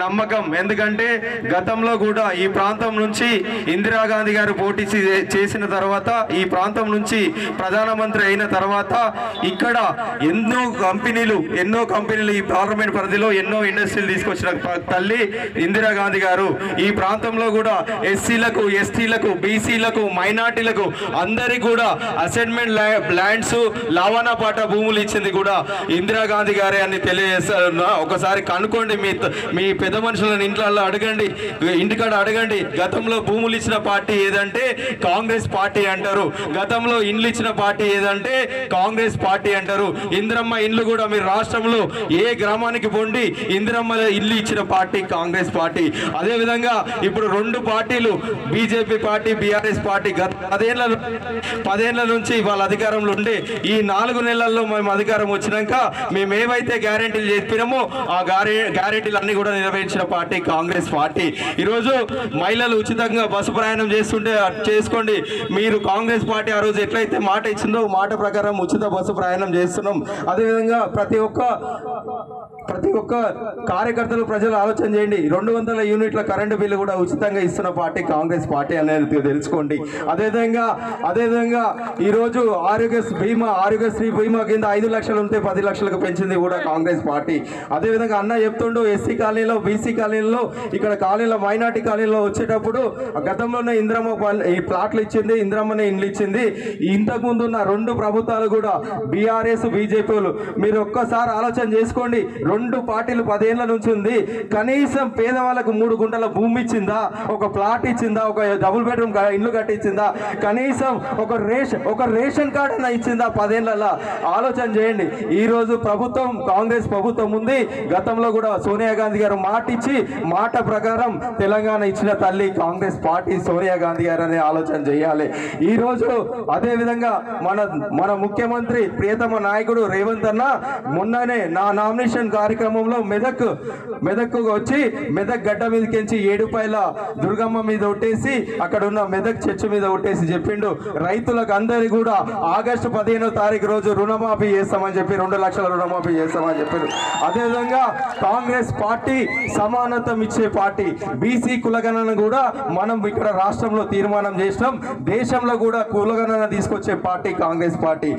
నమ్మకం. ఎందుకంటే గతంలో కూడా ఈ ప్రాంతం నుంచి ఇందిరాగాంధీ గారు పోటీ చేసిన తర్వాత, ఈ ప్రాంతం నుంచి ప్రధానమంత్రి అయిన తర్వాత ఇక్కడ ఎన్నో కంపెనీలు ఈ పార్లమెంట్ పరిధిలో ఎన్నో ఇండస్ట్రీలు తీసుకొచ్చిన తల్లి ఇందిరాగాంధీ గారు. ఈ ప్రాంతంలో కూడా ఎస్సీలకు, ఎస్టీలకు, బీసీలకు, మైనార్టీలకు అందరికి కూడా అసైన్మెంట్ ల్యాండ్స్, లావానా పాట భూములు ఇచ్చింది కూడా ఇందిరాగాంధీ గారే అని తెలియజేస్తున్నా. ఒకసారి కనుక్కోండి, మీ పెద్ద మనుషులను ఇంట్లో అడగండి, ఇంటికాడ అడగండి. గతంలో భూములు ఇచ్చిన పార్టీ ఏదంటే కాంగ్రెస్ పార్టీ అంటారు. గతంలో ఇండ్లు ఇచ్చిన పార్టీ ఏదంటే కాంగ్రెస్ పార్టీ అంటారు. ఇందిరమ్మ ఇండ్లు కూడా మీరు రాష్ట్రంలో ఏ గ్రామానికి పొండి ఇందిరమ్మ ఇల్లు ఇచ్చిన పార్టీ కాంగ్రెస్ పార్టీ. అదేవిధంగా ఇప్పుడు రెండు పార్టీలు, బీజేపీ పార్టీ, బీఆర్ఎస్ పార్టీ, గత 10 ఏళ్ల నుంచి వాళ్ళ అధికారంలో ఉండి ఈ 4 నెలల్లో మేము అధికారం వచ్చినాక మేము ఏవైతే గ్యారెంటీలు చెప్పినామో ఆ గ్యారెంటీలు అన్ని కూడా నెరవేర్చిన పార్టీ కాంగ్రెస్ పార్టీ. ఈరోజు మహిళలు ఉచితంగా బస్సు ప్రయాణం చేస్తుంటే చేసుకోండి. మీరు కాంగ్రెస్ పార్టీ ఆ రోజు ఎట్లయితే మాట ఇచ్చిందో మాట ప్రకారం ఉచిత బస్సు ప్రయాణం చేస్తున్నాం. అదేవిధంగా ప్రతి ఒక్క కార్యకర్తలు, ప్రజలు ఆలోచన చేయండి. 200 యూనిట్ల కరెంటు బిల్లు కూడా ఉచితంగా ఇస్తున్న పార్టీ కాంగ్రెస్ పార్టీ అనేది తెలుసుకోండి. అదేవిధంగా ఈరోజు ఆరోగ్యశ్రీ బీమా కింద 5 లక్షలు ఉంటే 10 లక్షలకు పెంచింది కూడా కాంగ్రెస్ పార్టీ. అదేవిధంగా అన్న చెప్తుండో ఎస్సీ కాలనీలో, బీసీ కాలనీలో, ఇక్కడ కాలనీలో, మైనార్టీ కాలనీలో వచ్చేటప్పుడు గతంలోనే ఇందిరమ్మ ఈ ప్లాట్లు ఇచ్చింది, ఇందిరమ్మనే ఇండ్లు ఇచ్చింది. ఇంతకుముందు ఉన్న 2 ప్రభుత్వాలు కూడా బీఆర్ఎస్, బీజేపీలు, మీరు ఒక్కసారి ఆలోచన చేసుకోండి. 2 పార్టీలు 10 ఏళ్ల నుంచి ఉంది. కనీసం పేదవాళ్ళకు 3 గుంటల భూమి ఇచ్చిందా, ఒక ప్లాట్ ఇచ్చిందా, ఒక డబుల్ బెడ్రూమ్ ఇల్లు కట్టించిందా, కనీసం ఒక రేషన్ కార్డు అన్న ఇచ్చిందా 10 ఏళ్లలో? ఆలోచన చేయండి. ఈరోజు ప్రభుత్వం, కాంగ్రెస్ ప్రభుత్వం ఉంది. గతంలో కూడా సోనియా గాంధీ గారు మాట ఇచ్చి మాట ప్రకారం తెలంగాణ ఇచ్చిన తల్లి కాంగ్రెస్ పార్టీ సోనియా గాంధీ గారు అనే ఆలోచన చేయాలి. ఈరోజు అదేవిధంగా మన ముఖ్యమంత్రి ప్రియతమ నాయకుడు రేవంత్ అన్న మొన్ననే నా నామినేషన్ కార్యక్రమంలో మెదక్ వచ్చి మెదక్ గడ్డ మీదకించి 7 రూపాయల దుర్గమ్మ మీద ఒట్టేసి అక్కడ ఉన్న మెదక్ చర్చ్ మీద ఒట్టేసి చెప్పిండు, రైతులకు అందరి కూడా ఆగస్టు 15వ తారీఖు రోజు రుణమాఫీ చేస్తామని చెప్పి 2 లక్షల రుణమాఫీ చేస్తామని చెప్పారు. అదేవిధంగా కాంగ్రెస్ పార్టీ సమానత్వం ఇచ్చే పార్టీ. బీసీ కులగణన కూడా మనం ఇక్కడ రాష్ట్రంలో తీర్మానం చేసినాం. దేశంలో కూడా కులగణన తీసుకొచ్చే పార్టీ కాంగ్రెస్ పార్టీ.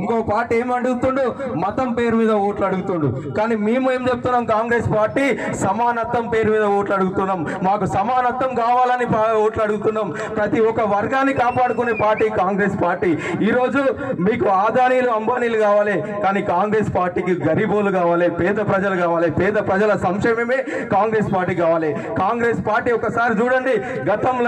ఇంకో పార్టీ ఏం అడుగుతుండు, మతం పేరు మీద ఓట్లు అడుగుతుండు. కానీ మేము ఏం చెప్తున్నాం, కాంగ్రెస్ పార్టీ సమానత్వం పేరు మీద ఓట్లు అడుగుతున్నాం. మాకు సమానత్వం కావాలని ఓట్లు అడుగుతున్నాం. ప్రతి ఒక్క వర్గాన్ని కాపాడుకునే పార్టీ కాంగ్రెస్ పార్టీ. ఈరోజు మీకు ఆదానీలు, అంబానీలు కావాలి, కానీ కాంగ్రెస్ పార్టీకి గరీబోలు కావాలి, పేద ప్రజలు కావాలి. పేద ప్రజల సంక్షేమమే కాంగ్రెస్ పార్టీ కావాలి. కాంగ్రెస్ పార్టీ ఒకసారి చూడండి, గతంలో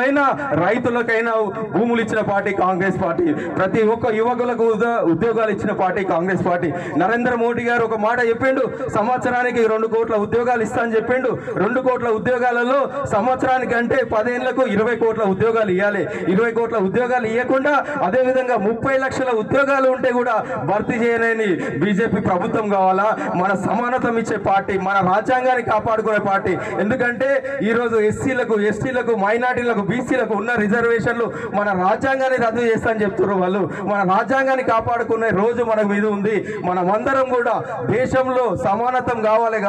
రైతులకైనా భూములు ఇచ్చిన పార్టీ కాంగ్రెస్ పార్టీ. ప్రతి ఒక్క యువకులకు ఉద్యోగాలు ఇచ్చిన పార్టీ కాంగ్రెస్ పార్టీ. నరేంద్ర మోడీ గారు ఒక మాట చెప్పిండు, సంవత్సరానికి 2 కోట్ల ఉద్యోగాలు ఇస్తా అని చెప్పిండు. 2 కోట్ల ఉద్యోగాలలో సంవత్సరానికి అంటే 10 ఏళ్లకు 20 కోట్ల ఉద్యోగాలు ఇవ్వాలి. 20 కోట్ల ఉద్యోగాలు ఇవ్వకుండా అదేవిధంగా 30 లక్షల ఉద్యోగాలు ఉంటే కూడా భర్తీ చేయలేని బీజేపీ ప్రభుత్వం కావాలా? మన సమానతం ఇచ్చే పార్టీ, మన రాజ్యాంగాన్ని కాపాడుకునే పార్టీ. ఎందుకంటే ఈరోజు ఎస్సీలకు, ఎస్టీలకు, మైనార్టీలకు, బీసీలకు ఉన్న రిజర్వేషన్లు మన రాజ్యాంగాన్ని రద్దు చేస్తా అని చెప్తున్నారు వాళ్ళు. మన రాజ్యాంగాన్ని కాపాడుకునే రోజు మన మీద ఉంది. మనమందరం కూడా దేశంలో సమానత్వం కావాలి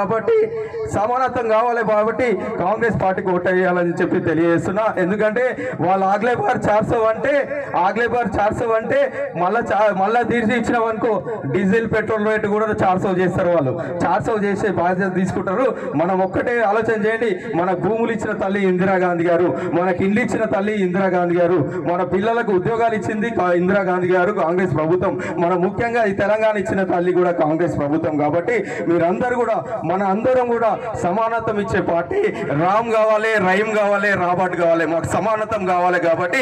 కాబట్టి కాంగ్రెస్ పార్టీకి ఓటు వేయాలని చెప్పి తెలియజేస్తున్నా. ఎందుకంటే వాళ్ళు ఆగ్లే బార్ 400 అంటే మళ్ళా తీర్చి ఇచ్చినామనుకో డీజిల్ పెట్రోల్ రేటు కూడా 400 చేస్తారు. వాళ్ళు 400 చేసే బాధ్యత తీసుకుంటారు. మనం ఒక్కటే ఆలోచన చేయండి, మన భూములు ఇచ్చిన తల్లి ఇందిరాగాంధీ గారు, మనకి ఇండ్లు ఇచ్చిన తల్లి ఇందిరాగాంధీ గారు, మన పిల్లలకు ఉద్యోగాలు ఇచ్చింది ఇందిరాగాంధీ గారు, కాంగ్రెస్ ప్రభుత్వం. మన ముఖ్యంగా ఈ తెలంగాణ ఇచ్చిన తల్లి కూడా కాంగ్రెస్ ప్రభుత్వం. కాబట్టి మీరందరూ కూడా, మన అందరం కూడా సమానత్వం ఇచ్చే పార్టీ. రామ్ కావాలి, రహీం కావాలి, రాబర్ట్ కావాలి, మాకు సమానత్వం కావాలి. కాబట్టి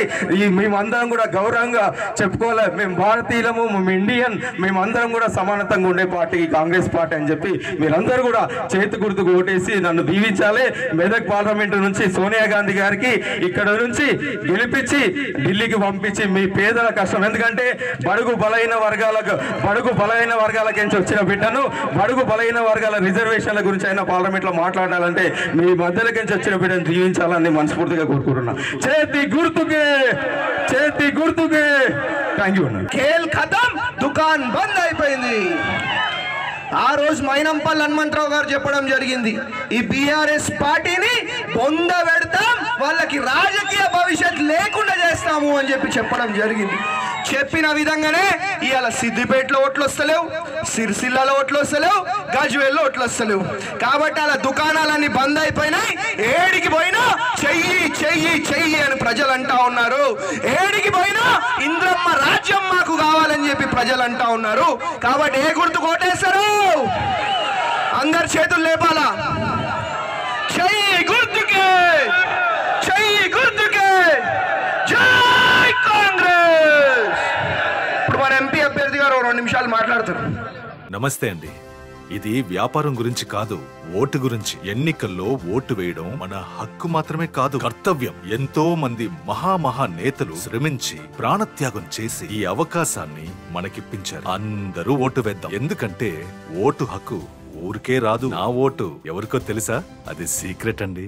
మేమందరం కూడా గౌరవంగా చెప్పుకోవాలి, మేము భారతీయులము, మేము ఇండియన్, మేమందరం కూడా సమానత్వంగా ఉండే పార్టీ కాంగ్రెస్ పార్టీ అని చెప్పి మీరందరూ కూడా చేతి గుర్తుకు ఓటేసి నన్ను దీవించాలి. మెదక్ పార్లమెంటు నుంచి సోనియా గాంధీ గారికి ఇక్కడ నుంచి గెలిపించి ఢిల్లీకి పంపించి మీ పేదల కష్టం, ఎందుకంటే బడుగు బలైన వర్గాలకి వచ్చిన బిడ్డను, బడుగు బలైన వర్గాల రిజర్వేషన్ల గురించి అయినా పార్లమెంట్ లో మాట్లాడాలంటే మీ మధ్యలోకి వచ్చిన బిడ్డను దీవించాలని మనస్ఫూర్తిగా కోరుకుంటున్నా. చేతి గుర్తుకే. Thank you. ఖేల్ ఖతం, దుకాన్ బంద్ అయిపోయింది. ఆ రోజు మైనంపల్లి హనుమంతరావు గారు చెప్పడం జరిగింది, ఈ బీఆర్ఎస్ పార్టీని బొంద పెడతాం, వాళ్ళకి రాజకీయ భవిష్యత్ లేకుండా చేస్తాము అని చెప్పడం జరిగింది. చెప్పిన విధంగానే ఇవాళ సిద్దిపేటలో ఓట్లు వస్తలేవు, సిరిసిల్లలో ఓట్లు వస్తలేవు, గజ్వేల్లో ఓట్లు వస్తలేవు. కాబట్టి అలా దుకాణాలన్నీ బంద్ అయిపోయినాయి. ఏడికి పోయినా చెయ్యి చెయ్యి చెయ్యి అని ప్రజలు అంటా ఉన్నారు. ఏడికి పోయినా ఇంద్రమ్మ రాజ్యం మాకు కావాలని చెప్పి ప్రజలు అంటా ఉన్నారు. కాబట్టి ఏ గుర్తు కోటేస్తారు? అందరు చేతులు లేపాలా? చెయ్యి గుర్తుకే, చెయ్యి గుర్తుకే, జై కాంగ్రెస్. ఇప్పుడు మన ఎంపీ అభ్యర్థి గారు 2 నిమిషాలు మాట్లాడుతారు. నమస్తే అండి. ఇది వ్యాపారం గురించి కాదు, ఓటు గురించి. ఎన్నికల్లో ఓటు వేయడం మన హక్కు మాత్రమే కాదు, కర్తవ్యం. ఎంతో మంది మహా నేతలు శ్రమించి ప్రాణత్యాగం చేసి ఈ అవకాశాన్ని మనకిప్పించారు. అందరూ ఓటు వేద్దాం. ఎందుకంటే ఓటు హక్కు ఊరికే రాదు. నా ఓటు ఎవరికో తెలుసా? అది సీక్రెట్ అండి.